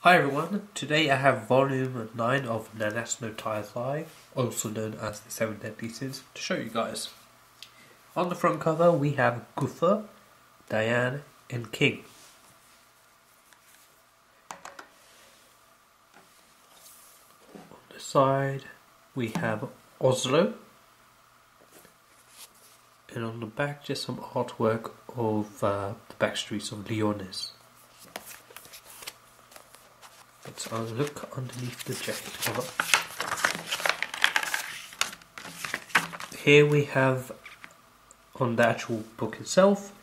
Hi everyone, today I have volume 9 of Nanatsu no Taizai, also known as the 7 Deadly Sins, to show you guys. On the front cover we have Gowther, Diane and King. On the side we have Oslo, and on the back just some artwork of the backstreets of Lyonesse. Let's have a look underneath the jacket cover. Here we have, on the actual book itself,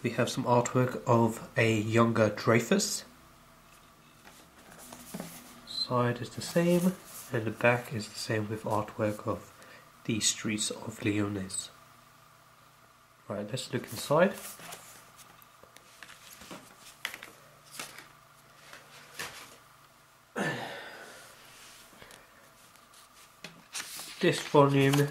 we have some artwork of a younger Dreyfus. Side is the same, and the back is the same with artwork of the streets of Lyonesse. Right, let's look inside. This volume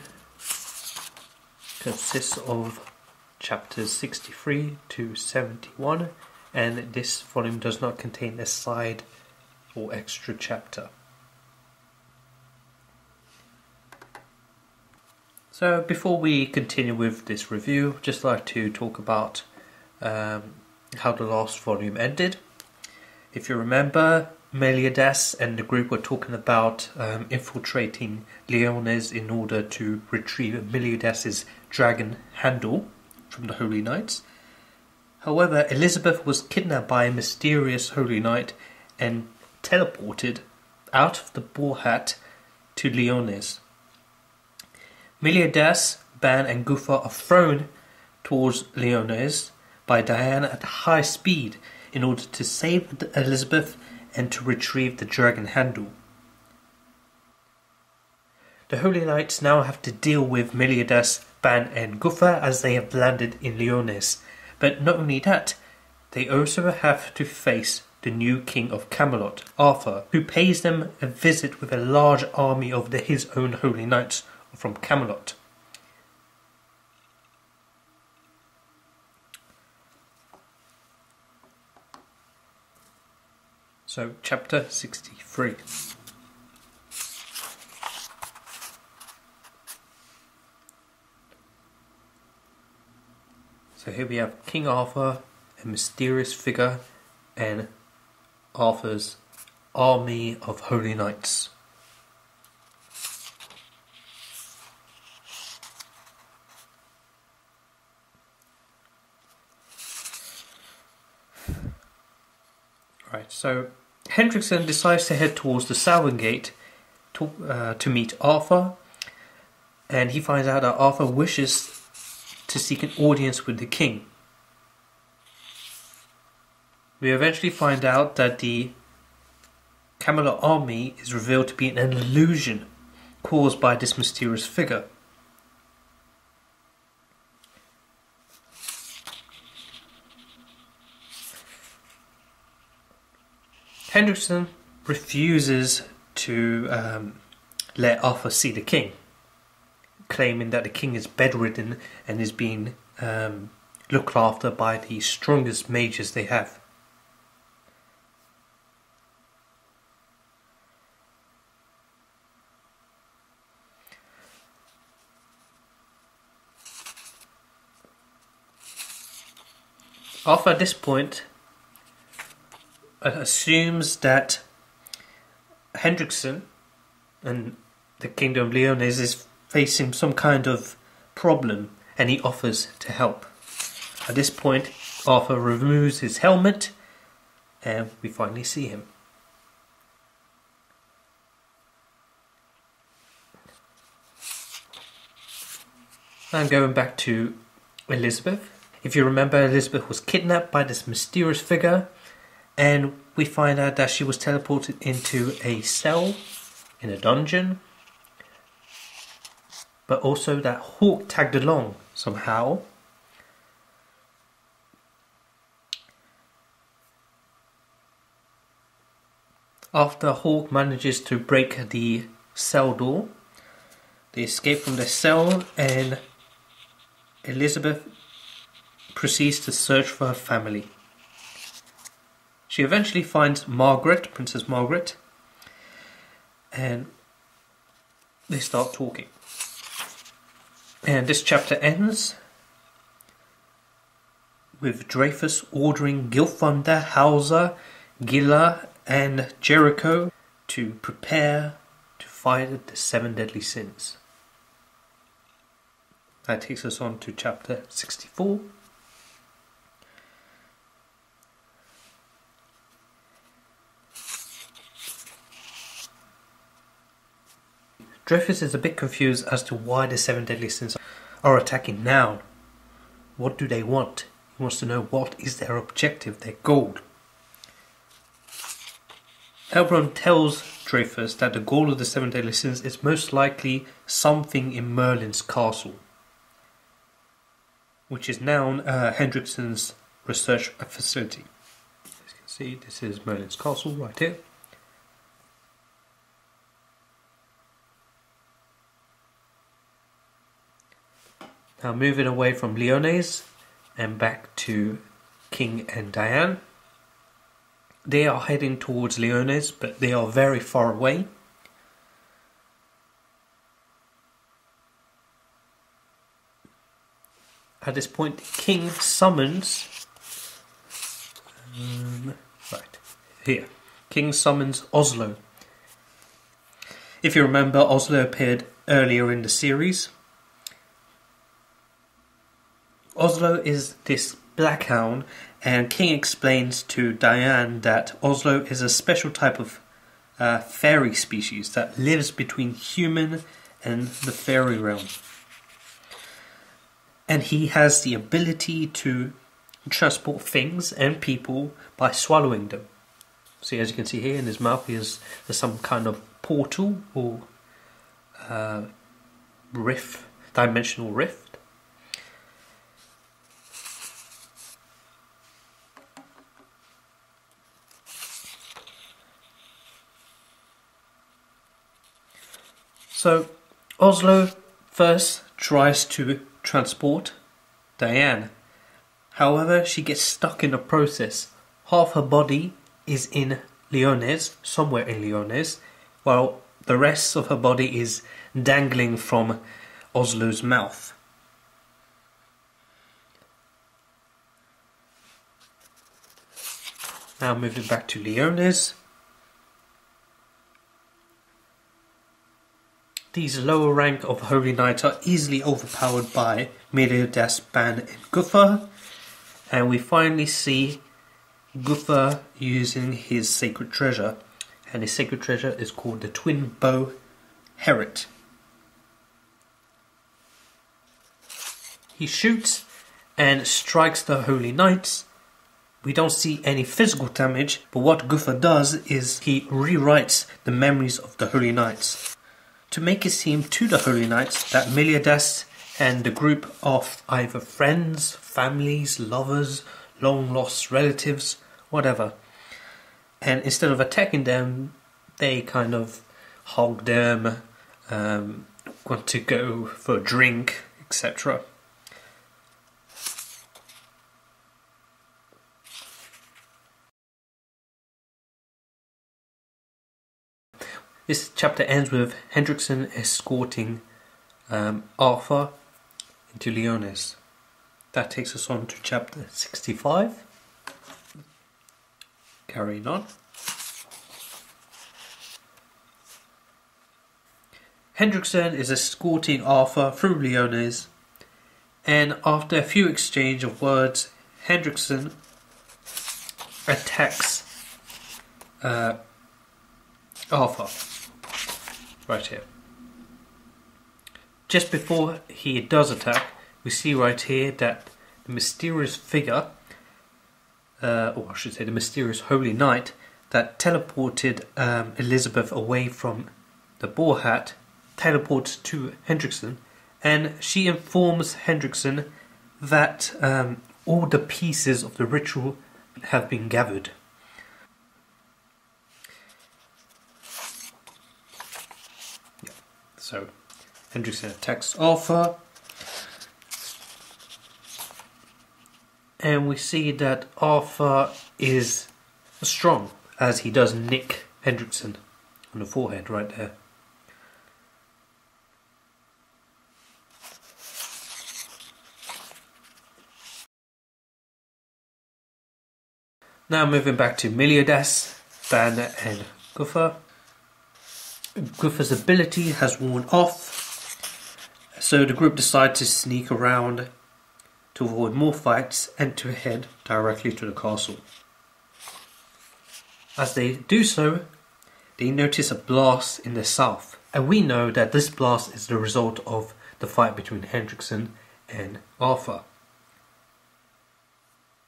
consists of chapters 63 to 71, and this volume does not contain a side or extra chapter. So before we continue with this review, I'd just like to talk about how the last volume ended. If you remember, Meliodas and the group were talking about infiltrating Lyonesse in order to retrieve Meliodas' dragon handle from the Holy Knights. However, Elizabeth was kidnapped by a mysterious Holy Knight and teleported out of the boar hat to Lyonesse. Meliodas, Ban and Gowther are thrown towards Lyonesse by Diane at high speed in order to save Elizabeth and to retrieve the dragon handle. The Holy Knights now have to deal with Meliodas, Ban and Gowther as they have landed in Lyonesse. But not only that, they also have to face the new king of Camelot, Arthur, who pays them a visit with a large army of his own Holy Knights from Camelot. So, chapter 63. So here we have King Arthur, a mysterious figure, and Arthur's army of holy knights. Right, so Hendrickson decides to head towards the southern gate to meet Arthur, and he finds out that Arthur wishes to seek an audience with the king. We eventually find out that the Camelot army is revealed to be an illusion caused by this mysterious figure. Hendrickson refuses to let Arthur see the king, claiming that the king is bedridden and is being looked after by the strongest mages they have. Arthur at this point assumes that Hendrickson and the Kingdom of Lyonesse is facing some kind of problem, and he offers to help. At this point, Arthur removes his helmet and we finally see him. And going back to Elizabeth. If you remember, Elizabeth was kidnapped by this mysterious figure, and we find out that she was teleported into a cell in a dungeon, but also that Hawk tagged along somehow. After Hawk manages to break the cell door, they escape from the cell, and Elizabeth proceeds to search for her family. She eventually finds Margaret, Princess Margaret, and they start talking. And this chapter ends with Dreyfus ordering Gilfunder, Hauser, Gilla and Jericho to prepare to fight the 7 deadly sins. That takes us on to chapter 64. Dreyfus is a bit confused as to why the 7 deadly sins are attacking now. What do they want? He wants to know what is their objective, their goal. Elrond tells Dreyfus that the goal of the 7 deadly sins is most likely something in Merlin's castle, which is now Hendrickson's research facility. As you can see, this is Merlin's castle right here. Now moving away from Lyonesse and back to King and Diane. They are heading towards Lyonesse, but they are very far away. At this point, the King summons... right, here. King summons Oslo. If you remember, Oslo appeared earlier in the series. Oslo is this black hound, and King explains to Diane that Oslo is a special type of fairy species that lives between human and the fairy realm. And he has the ability to transport things and people by swallowing them. See, as you can see here in his mouth, there's some kind of portal or rift, dimensional rift. So Oslo first tries to transport Diane. However, she gets stuck in the process. Half her body is in Lyonesse, somewhere in Lyonesse, while the rest of her body is dangling from Oslo's mouth. Now moving back to Lyonesse. These lower rank of Holy Knights are easily overpowered by Meliodas, Ban and Gowther, and we finally see Gowther using his sacred treasure, and his sacred treasure is called the Twin Bow Heret. He shoots and strikes the Holy Knights. We don't see any physical damage, but what Gowther does is he rewrites the memories of the Holy Knights, to make it seem to the Holy Knights that Meliodas and the group of either friends, families, lovers, long-lost relatives, whatever. And instead of attacking them, they kind of hug them, want to go for a drink, etc. This chapter ends with Hendrickson escorting Arthur into Lyonesse. That takes us on to chapter 65. Carrying on. Hendrickson is escorting Arthur through Lyonesse, and after a few exchange of words, Hendrickson attacks Arthur. Right here. Just before he does attack, we see right here that the mysterious figure, or I should say the mysterious Holy Knight, that teleported Elizabeth away from the boar hat, teleports to Hendrickson, and she informs Hendrickson that all the pieces of the ritual have been gathered. So Hendrickson attacks Arthur, and we see that Arthur is strong, as he does nick Hendrickson on the forehead right there. Now moving back to Meliodas, Ban and Gowther. Gowther's ability has worn off, so the group decide to sneak around to avoid more fights and to head directly to the castle. As they do so, they notice a blast in the south, and we know that this blast is the result of the fight between Hendrickson and Arthur.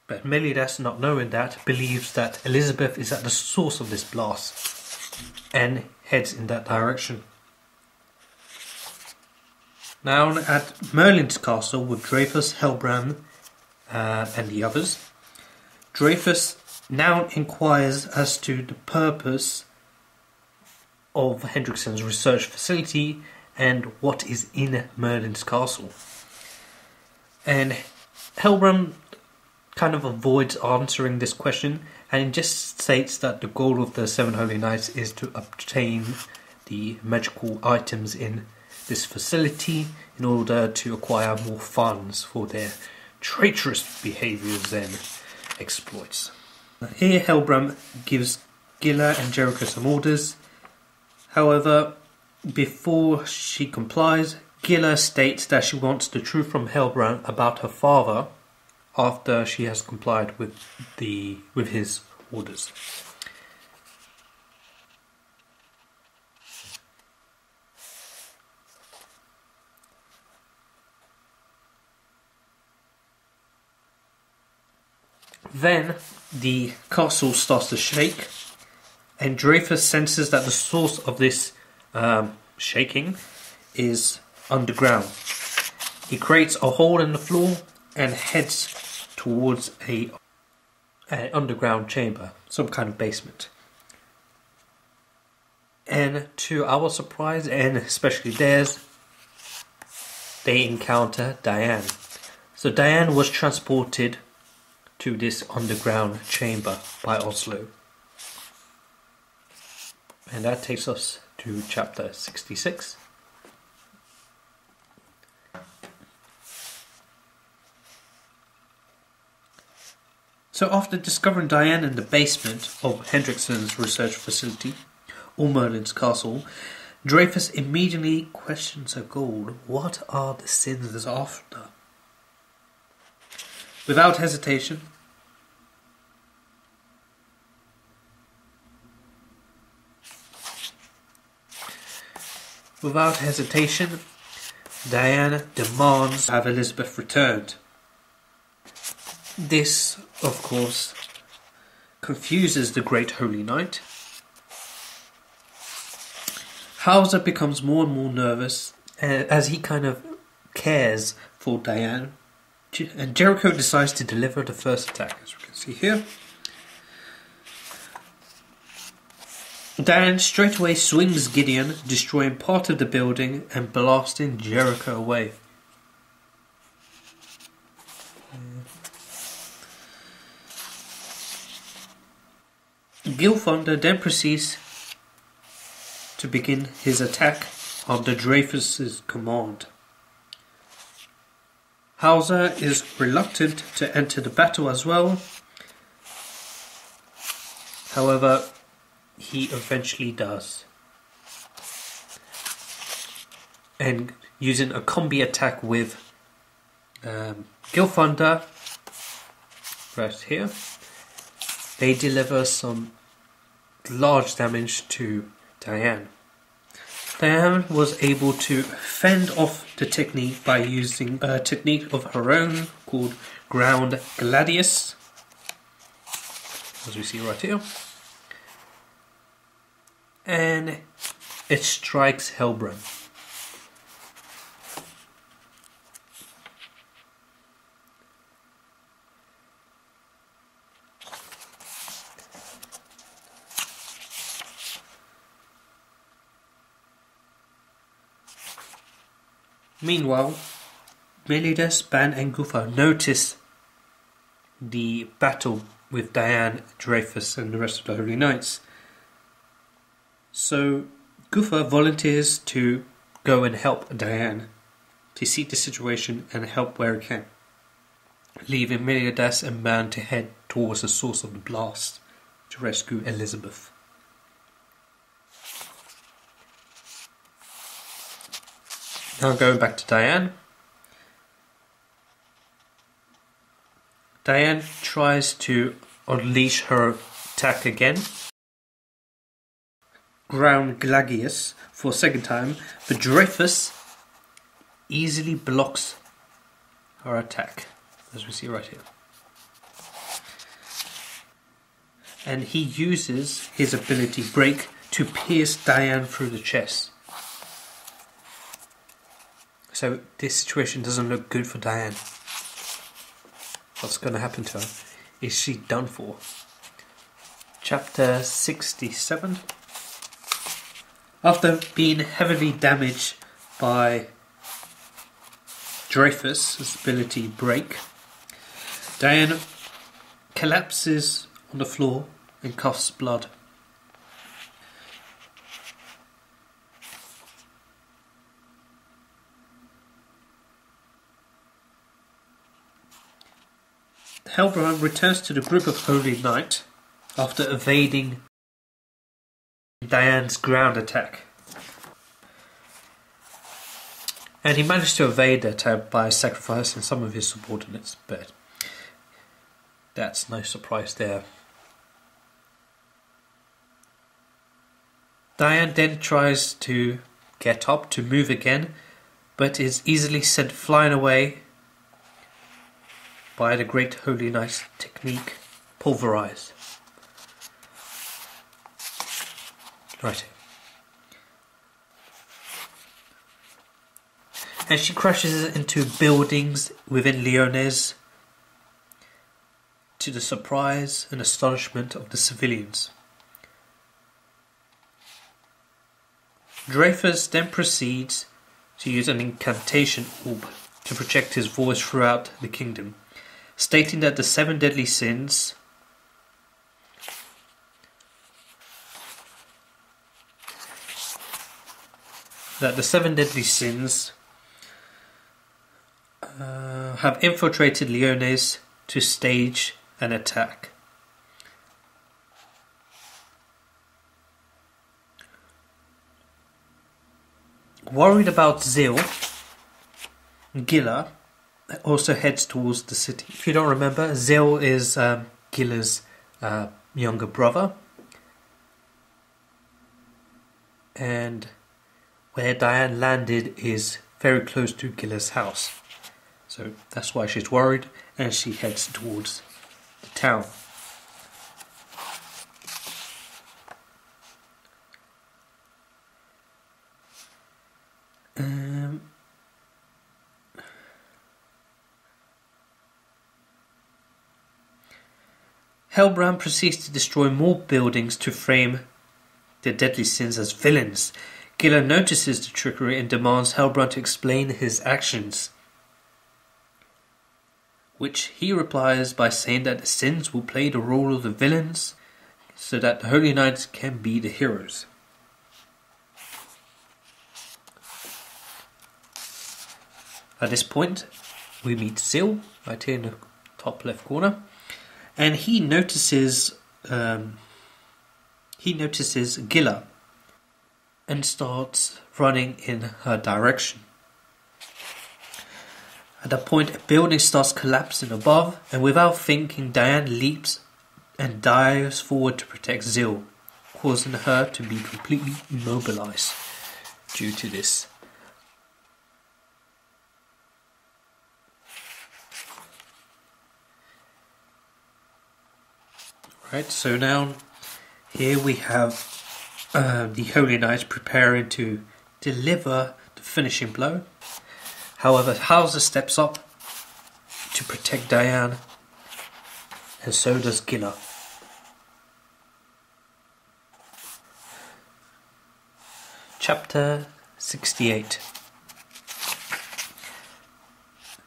But Meliodas, not knowing that, believes that Elizabeth is at the source of this blast and heads in that direction. Now at Merlin's castle with Dreyfus, Helbrand and the others, Dreyfus now inquires as to the purpose of Hendrickson's research facility and what is in Merlin's castle. And Helbrand kind of avoids answering this question and just states that the goal of the Seven Holy Knights is to obtain the magical items in this facility in order to acquire more funds for their traitorous behaviours and exploits. Here Helbrand gives Gilla and Jericho some orders. However, before she complies, Gilla states that she wants the truth from Helbrand about her father after she has complied with his orders. Then the castle starts to shake, and Dreyfus senses that the source of this shaking is underground. He creates a hole in the floor and heads towards an underground chamber, some kind of basement. And to our surprise, and especially theirs, they encounter Diane. So Diane was transported to this underground chamber by Oslo. And that takes us to chapter 66. So after discovering Diane in the basement of Hendrickson's research facility, or Merlin's castle, Dreyfus immediately questions her goal. What are the sins after? Without hesitation, Diane demands to have Elizabeth returned. This, of course, confuses the Great Holy Knight. Hauser becomes more and more nervous as he kind of cares for Diane. And Jericho decides to deliver the first attack, as we can see here. Diane straight away swings Gideon, destroying part of the building and blasting Jericho away. Gilthunder then proceeds to begin his attack under Dreyfus's command. Hauser is reluctant to enter the battle as well. However, he eventually does. And using a combi attack with Gilthunder, right here, they deliver some large damage to Diane. Diane was able to fend off the technique by using a technique of her own called Ground Gladius, as we see right here. And it strikes Helbrand. Meanwhile, Meliodas, Ban and Gowther notice the battle with Diane, Dreyfus and the rest of the Holy Knights. So Gowther volunteers to go and help Diane, to see the situation and help where he can, leaving Meliodas and Man to head towards the source of the blast to rescue Elizabeth. Now going back to Diane. Diane tries to unleash her attack again, ground Glagius for a second time, but Dreyfus easily blocks her attack, as we see right here. And he uses his ability Break to pierce Diane through the chest. So this situation doesn't look good for Diane. What's going to happen to her? Is she done for? Chapter 67. After being heavily damaged by Dreyfus' ability Break, Diane collapses on the floor and coughs blood. Helbrand returns to the group of Holy Knight after evading Diane's ground attack. And he managed to evade the attack by sacrificing some of his subordinates, but that's no surprise there. Diane then tries to get up to move again, but is easily sent flying away by the great Holy Knight's technique, Pulverize. Right. And she crashes into buildings within Lyonesse, to the surprise and astonishment of the civilians. Dreyfus then proceeds to use an incantation orb to project his voice throughout the kingdom, stating that the seven deadly sins have infiltrated Lyonesse to stage an attack. Worried about Zil, Gilla also heads towards the city. If you don't remember, Zil is Gilla's younger brother, and where Diane landed is very close to Gilla's house. So that's why she's worried, and she heads towards the town. Helbrand proceeds to destroy more buildings to frame the deadly sins as villains. Gilla notices the trickery and demands Helbrand to explain his actions, which he replies by saying that the sins will play the role of the villains so that the Holy Knights can be the heroes. At this point, we meet Zil, right here in the top left corner, and he notices Gilla and starts running in her direction. At that point, a building starts collapsing above, and without thinking, Diane leaps and dives forward to protect Zil, causing her to be completely immobilized due to this. Right, so now here we have the Holy Knights preparing to deliver the finishing blow. However, Hauser steps up to protect Diane, and so does Gilla. Chapter 68.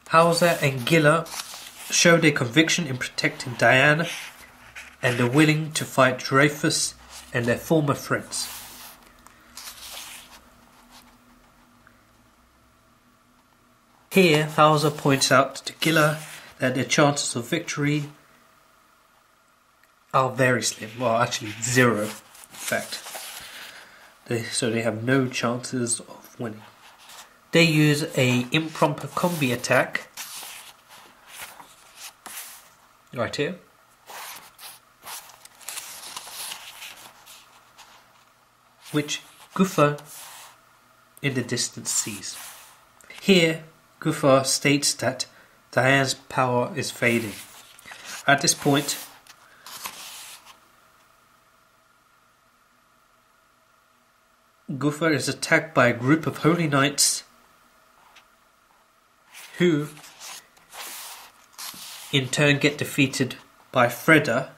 Hauser and Gilla show their conviction in protecting Diane and are willing to fight Dreyfus and their former friends. Here, Bowser points out to Giller that their chances of victory are very slim. Well, actually zero, in fact. So they have no chances of winning. They use a impromptu combi attack right here. Which Gowther in the distance sees. Here, Gowther states that Diane's power is fading. At this point, Gowther is attacked by a group of holy knights who in turn get defeated by Freda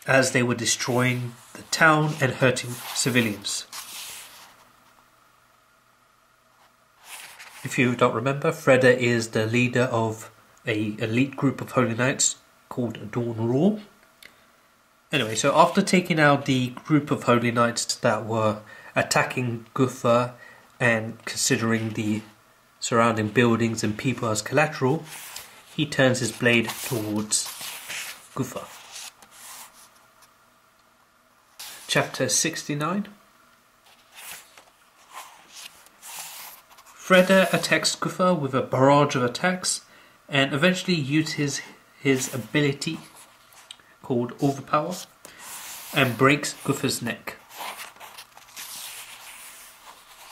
as they were destroying the town and hurting civilians. If you don't remember, Freda is the leader of an elite group of holy knights called Dawn Raw. Anyway, so after taking out the group of holy knights that were attacking Gowther and considering the surrounding buildings and people as collateral, he turns his blade towards Gowther. Chapter 69. Freda attacks Gowther with a barrage of attacks and eventually uses his ability called Overpower and breaks Gowther's neck.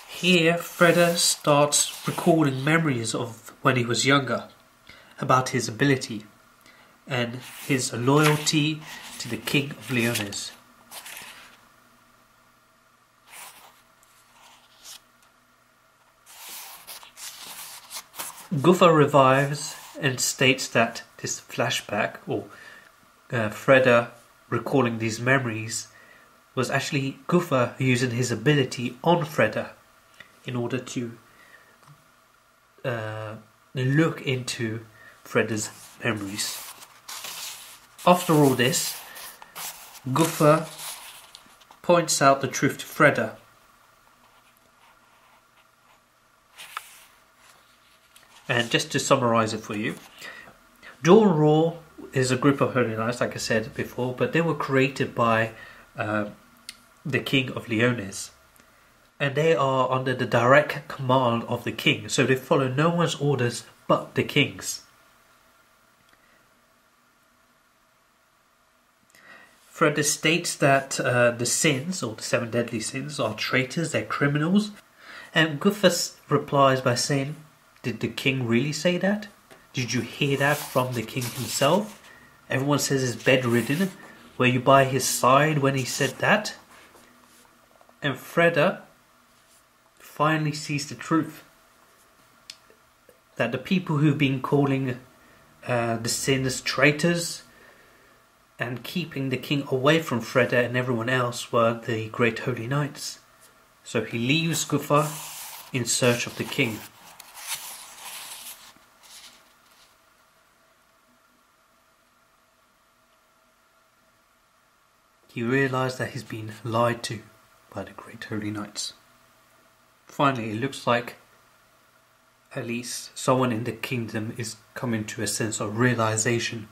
Here, Freda starts recalling memories of when he was younger, about his ability and his loyalty to the King of Leones. Gowther revives and states that this flashback, or Freda recalling these memories, was actually Gowther using his ability on Freda in order to look into Freda's memories. After all this, Gowther points out the truth to Freda. And just to summarize it for you, Dawn Raw is a group of holy knights, like I said before, but they were created by the King of Leones. And they are under the direct command of the king, so they follow no one's orders but the king's. Freda states that the sins, or the 7 deadly sins, are traitors, they're criminals. And Gowther replies by saying, did the king really say that? Did you hear that from the king himself? Everyone says he's bedridden. Were you by his side when he said that? And Freda finally sees the truth. That the people who've been calling the sins traitors and keeping the king away from Freda and everyone else were the great holy knights. So he leaves Gowther in search of the king. He realised that he's been lied to by the great holy knights. Finally, it looks like at least someone in the kingdom is coming to a sense of realisation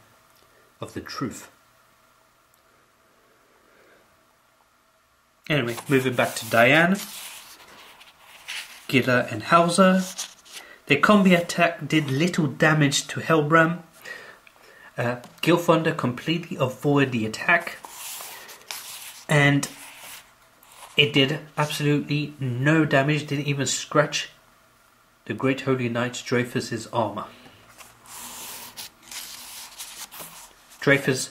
of the truth. Anyway, moving back to Diane, Giller and Hauser. Their combi attack did little damage to Hellbram. Gilthunder completely avoided the attack. And it did absolutely no damage, didn't even scratch the Great Holy Knight Dreyfus' armour. Dreyfus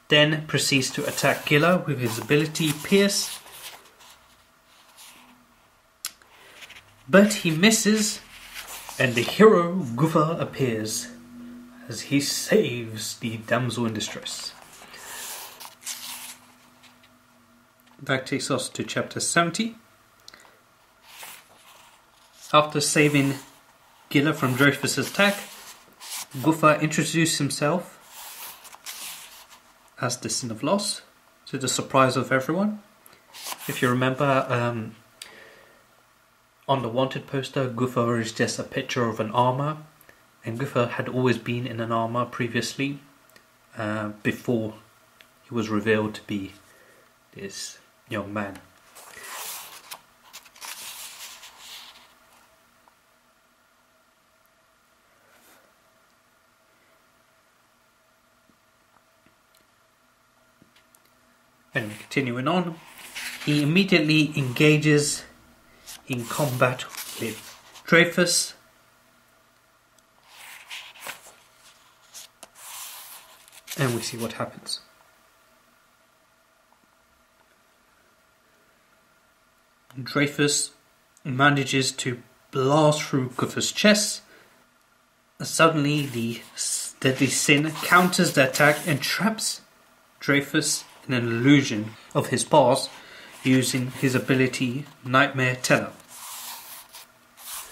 then proceeds to attack Giller with his ability Pierce. But he misses, and the hero Gowther appears as he saves the damsel in distress. That takes us to chapter 70. After saving Giller from Dreyfus' attack, Gowther introduced himself as the sin of loss, to the surprise of everyone. If you remember, on the wanted poster, Gowther is just a picture of an armour, and Gowther had always been in an armour previously, before he was revealed to be this young man. And continuing on, he immediately engages in combat with Dreyfus, and we see what happens. Dreyfus manages to blast through Gowther's chest. Suddenly, the deadly sin counters the attack and traps Dreyfus in an illusion of his past using his ability Nightmare Teller.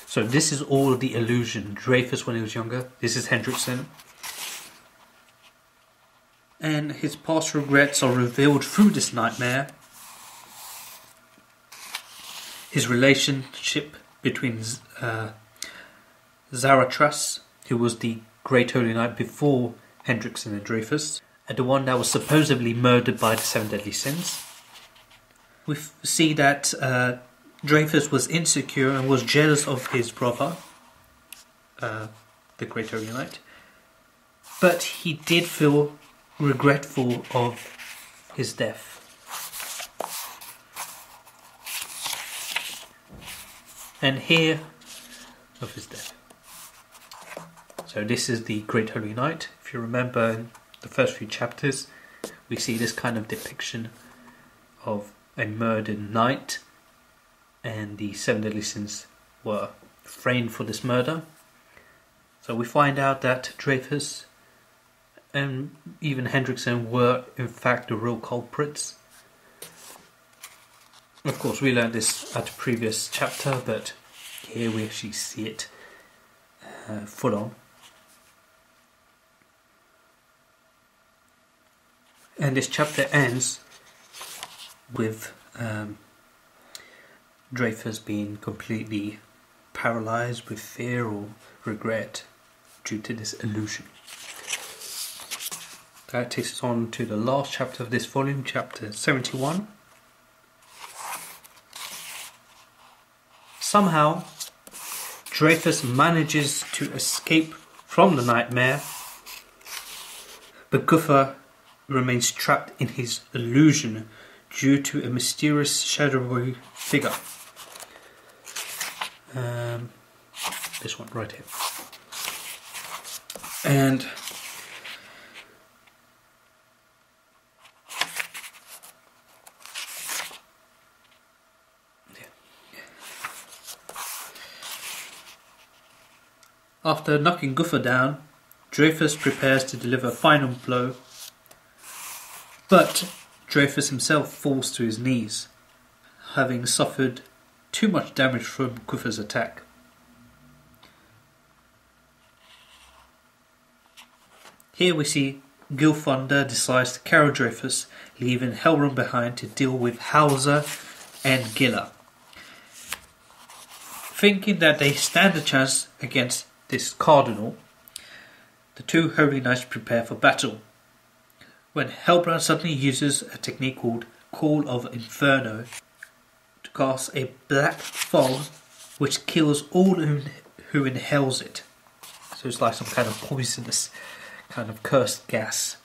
So this is all the illusion. Dreyfus when he was younger. This is Hendrickson. And his past regrets are revealed through this nightmare. His relationship between Zarathustra, who was the Great Holy Knight before Hendrickson and Dreyfus, and the one that was supposedly murdered by the 7 Deadly Sins. We see that Dreyfus was insecure and was jealous of his brother, the Great Holy Knight, but he did feel regretful of his death. And here, of his death. So this is the Great Holy Knight. If you remember in the first few chapters, we see this kind of depiction of a murdered knight, and the 7 Deadly Sins were framed for this murder. So we find out that Dreyfus and even Hendrickson were in fact the real culprits. Of course, we learned this at a previous chapter, but here we actually see it full on. And this chapter ends with Dreyfus being completely paralyzed with fear or regret due to this illusion. That takes us on to the last chapter of this volume, chapter 71. Somehow, Dreyfus manages to escape from the nightmare, but Gowther remains trapped in his illusion due to a mysterious shadowy figure. This one right here. And after knocking Gowther down, Dreyfus prepares to deliver a final blow, but Dreyfus himself falls to his knees, having suffered too much damage from Gowther's attack. Here we see Gilfunder decides to carry Dreyfus, leaving Helram behind to deal with Hauser and Gilla. Thinking that they stand a chance against this cardinal, the two Holy Knights prepare for battle, when Helram suddenly uses a technique called Call of Inferno to cast a black fog which kills all who inhales it. So it's like some kind of poisonous, kind of cursed gas.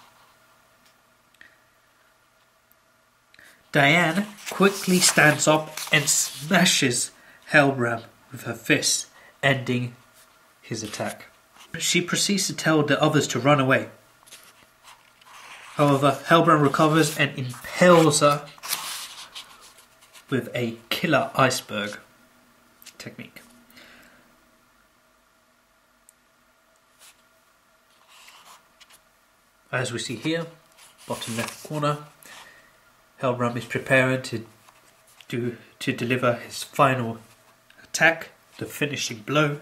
Diane quickly stands up and smashes Helram with her fist, ending his attack. She proceeds to tell the others to run away. However, Helram recovers and impales her with a killer iceberg technique. As we see here, bottom left corner, Helram is preparing to deliver his final attack, the finishing blow,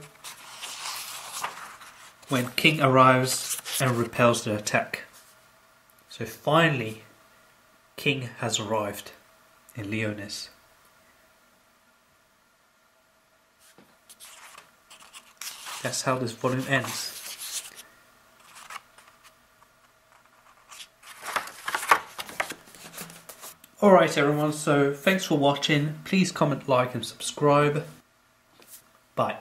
when King arrives and repels the attack. So So finally, King has arrived in Leonis. That's how this volume ends. Alright everyone, so thanks for watching. Please comment, like and subscribe. Bye.